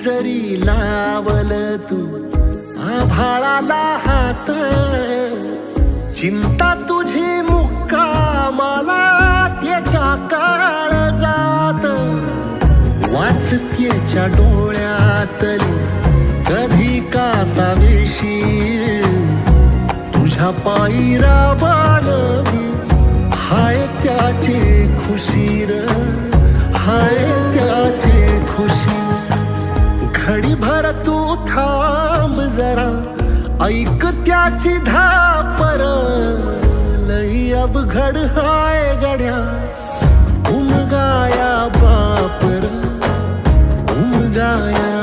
जरी लावल तू आभाळाला हात, चिंता तुझी मुक्कामाला त्याच्या काळजात, वाचतेच्या डोळ्यातली कधी कासावेशी, तुझ्या पायी राबानवी हाय त्याची खुशीर, हाय त्याची खुशी। घडीभर तू थांब जरा, ऐक त्याची धापर, लई अवघड हाय गड्या उमगाया बापर, उमगाया